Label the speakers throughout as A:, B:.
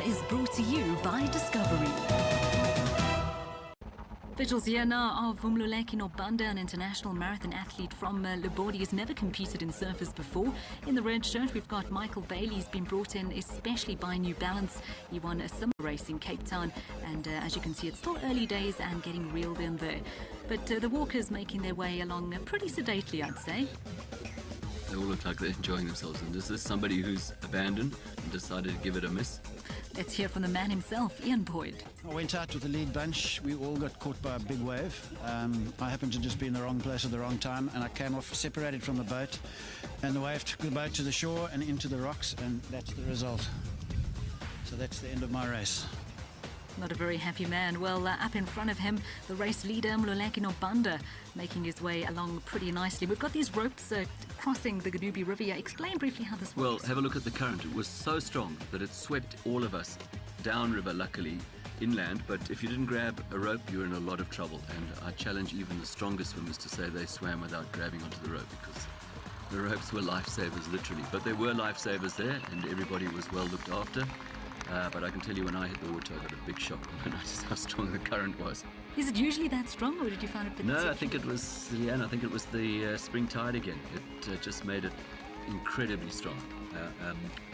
A: is brought to you by Discovery. Visuals here now of Vumluleki Nobanda, an international marathon athlete from Lebodi. He's never competed in surfers before. In the red shirt, we've got Michael Bailey. He's been brought in especially by New Balance. He won a similar race in Cape Town, and as you can see, it's still early days and getting reeled in there. But the walkers making their way along pretty sedately, I'd say.
B: They all look like they're enjoying themselves, and this is somebody who's abandoned and decided to give it a miss.
A: Let's hear from the man himself, Ian Boyd.
C: I went out with the lead bunch. We all got caught by a big wave. I happened to just be in the wrong place at the wrong time, and I came off separated from the boat, and the wave took the boat to the shore and into the rocks, and that's the result. So that's the end of my race.
A: Not a very happy man. Well, up in front of him, the race leader, Mluleki Nobanda, making his way along pretty nicely. We've got these ropes crossing the Ganubi River. Explain briefly how this works.
B: Well, have a look at the current. It was so strong that it swept all of us downriver, luckily, inland. But if you didn't grab a rope, you're in a lot of trouble. And I challenge even the strongest swimmers to say they swam without grabbing onto the rope, because the ropes were lifesavers, literally. But there were lifesavers there, and everybody was well looked after. But I can tell you, when I hit the water, I got a big shock when I noticed how strong the current was.
A: Is it usually that strong, or did you find it a bit
B: No, I think it was, Leanne, I think it was the spring tide again. It just made it incredibly strong.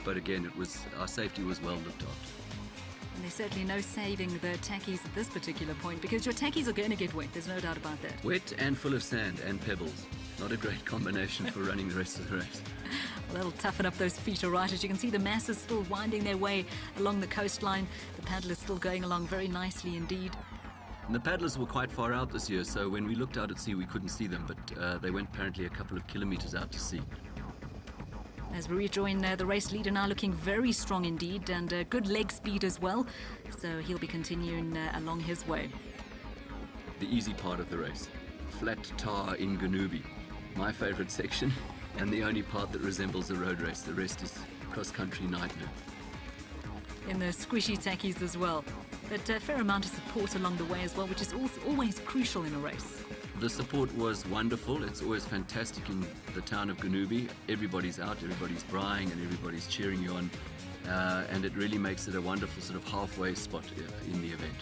B: But again, our safety was well looked after.
A: And there's certainly no saving the tackies at this particular point, because your tackies are going to get wet, there's no doubt about that.
B: Wet and full of sand and pebbles. Not a great combination for running the rest of the race.
A: Well, that'll toughen up those feet, all right. As you can see, the masses still winding their way along the coastline. The paddlers still going along very nicely indeed.
B: And the paddlers were quite far out this year, so when we looked out at sea, we couldn't see them, but they went apparently a couple of kilometres out to sea.
A: As we rejoin the race leader now, looking very strong indeed, and good leg speed as well. So he'll be continuing along his way.
B: The easy part of the race. Flat tar in Ganubi. My favourite section, and the only part that resembles a road race. The rest is cross-country nightmare.
A: In the squishy tackies as well. But a fair amount of support along the way as well, which is always crucial in a race.
B: The support was wonderful. It's always fantastic in the town of Ganubi. Everybody's out, everybody's braaiing, and everybody's cheering you on. And it really makes it a wonderful sort of halfway spot in the event.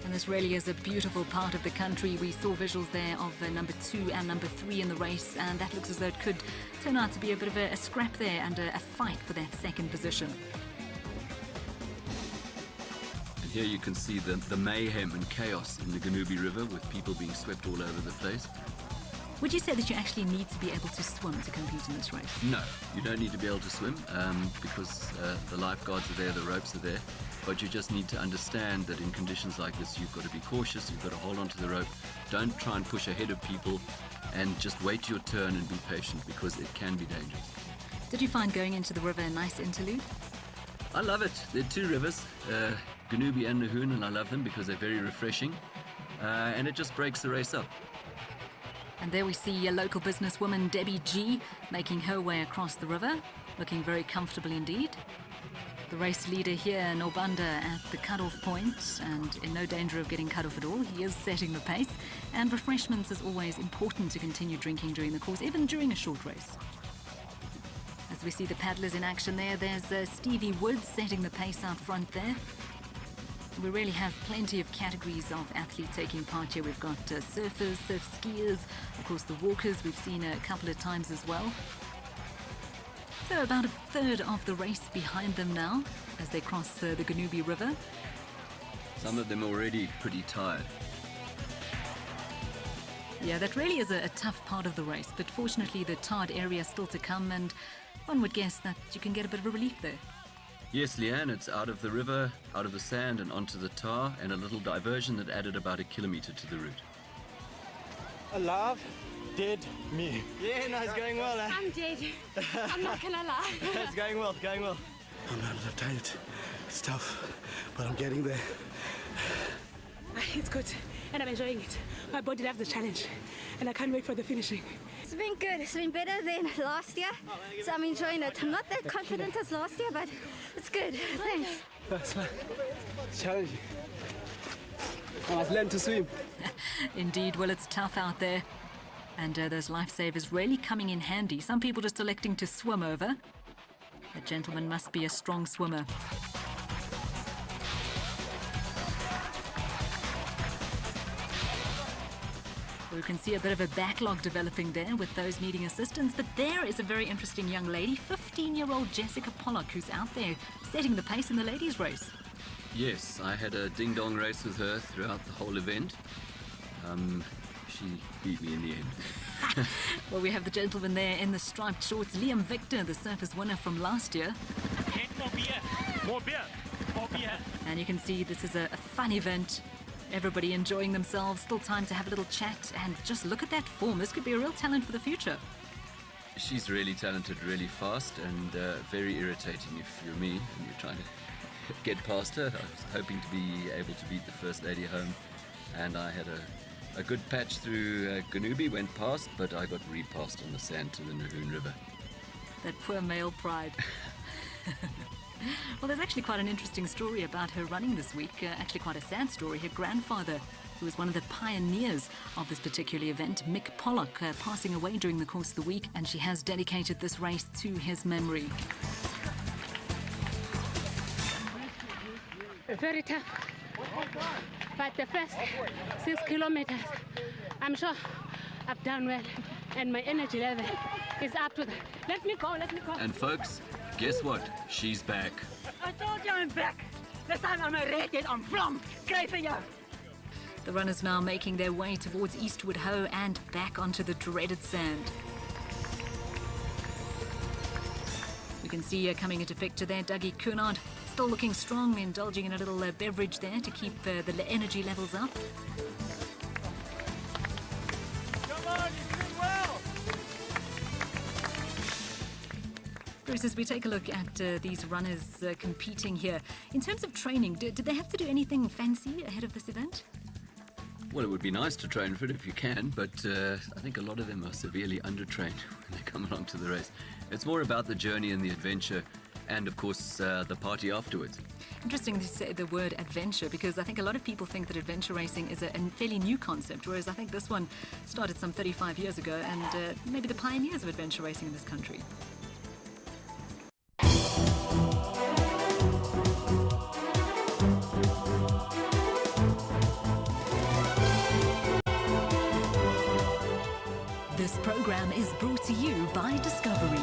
A: And this really is a beautiful part of the country. We saw visuals there of number 2 and number 3 in the race, and that looks as though it could turn out to be a bit of a scrap there and a fight for that second position.
B: And here you can see the mayhem and chaos in the Ganubi River, with people being swept all over the place.
A: Would you say that you actually need to be able to swim to compete in this race?
B: No, you don't need to be able to swim because the lifeguards are there, the ropes are there. But you just need to understand that in conditions like this, you've got to be cautious, you've got to hold onto the rope. Don't try and push ahead of people, and just wait your turn and be patient, because it can be dangerous.
A: Did you find going into the river a nice interlude?
B: I love it. There are 2 rivers, Ganubi and Nahoon, and I love them because they're very refreshing. And it just breaks the race up.
A: And there we see a local businesswoman, Debbie G, making her way across the river, looking very comfortable indeed. The race leader here, Nobanda, at the cut-off point, and in no danger of getting cut off at all. He is setting the pace, and refreshments is always important to continue drinking during the course, even during a short race. As we see the paddlers in action there's Stevie Woods setting the pace out front there. We really have plenty of categories of athletes taking part here. We've got surfers, surf skiers, of course the walkers we've seen a couple of times as well. So about a third of the race behind them now as they cross the Ganubi River.
B: Some of them already pretty tired.
A: Yeah, that really is a tough part of the race, but fortunately the tarred area is still to come, and one would guess that you can get a bit of a relief there.
B: Yes, Leanne, it's out of the river, out of the sand and onto the tar, and a little diversion that added about a kilometre to the route.
D: Alive, dead, me.
E: Yeah, no, it's going well.
F: I'm dead. I'm not gonna lie.
E: It's going well, going well.
D: I'm tired. It's tough, but I'm getting there.
F: It's good, and I'm enjoying it. My body loves the challenge, and I can't wait for the finishing.
G: It's been good. It's been better than last year, so I'm enjoying it. I'm not that confident as last year, but it's good. Thanks.
E: That's fine. It's challenging. I must learn to swim.
A: Indeed, well, it's tough out there. And those lifesavers really coming in handy. Some people just electing to swim over. That gentleman must be a strong swimmer. We can see a bit of a backlog developing there with those needing assistance, but there is a very interesting young lady, 15-year-old Jessica Pollock, who's out there setting the pace in the ladies' race.
B: Yes, I had a ding-dong race with her throughout the whole event. She beat me in the end.
A: Well, we have the gentleman there in the striped shorts, Liam Victor, the surface winner from last year.
H: More beer! More beer! More beer!
A: And you can see this is a fun event. Everybody enjoying themselves, still time to have a little chat, and just look at that form. This could be a real talent for the future.
B: She's really talented, really fast, and very irritating if you're me and you're trying to get past her. I was hoping to be able to beat the first lady home, and I had a good patch through Ganubi, went past, but I got repassed on the sand to the Nahoon River.
A: That poor male pride. Well, there's actually quite an interesting story about her running this week. Actually quite a sad story. Her grandfather, who was one of the pioneers of this particular event, Mick Pollock, passing away during the course of the week, and she has dedicated this race to his memory.
F: Very tough. But the first 6 kilometers, I'm sure I've done well. And my energy level is up to that. Let me go.
B: And folks, guess what? She's back.
I: I told you I'm back. This time I'm rated on Vlam. Great for you.
A: The runners now making their way towards Eastwood Ho and back onto the dreaded sand. You can see coming into picture there, Dougie Cunard, still looking strong, indulging in a little beverage there to keep the energy levels up.
H: Come on, you're doing well!
A: Bruce, as we take a look at these runners competing here, in terms of training, did they have to do anything fancy ahead of this event?
B: Well, it would be nice to train for it if you can, but I think a lot of them are severely undertrained when they come along to the race. It's more about the journey and the adventure, and of course the party afterwards.
A: Interesting to say the word adventure, because I think a lot of people think that adventure racing is a fairly new concept, whereas I think this one started some 35 years ago, and maybe the pioneers of adventure racing in this country. This program is brought to you by Discovery.